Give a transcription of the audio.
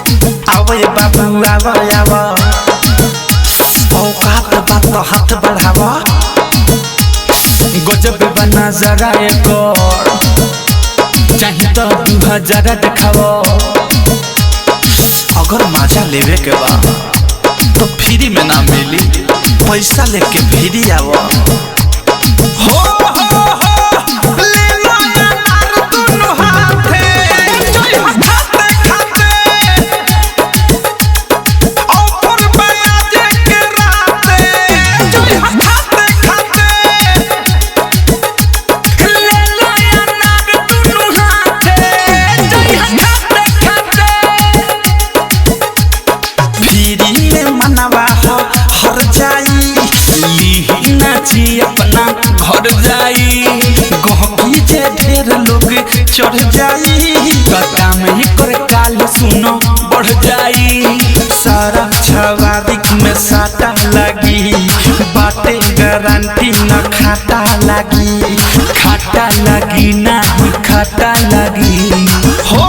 आवे बाबू आवा औकात बात हाथ बढ़ावा गजब बना जरा एक चाहे तो 2000 दिखावा अगर मजा लेवे के बा तो फ्री में ना मिली पैसा लेके फ्री आवा हो ले लो यार दोनों हाथे जोई खाते खाते ऑफर बयाजे के राते जोई खाते खाते ले लो यार दोनों हाथे जोई खाते खाते फ्री में मनवा हो हर जाई ली नाची अपना घर जाई गहकी जे ढेर लोग चढ़ जाई काम ही कर काल सुनो बढ़ जाई सारा छवादिक में साटा लगी बाटे गारंटी न खाता लगी ना खाटा लगी हो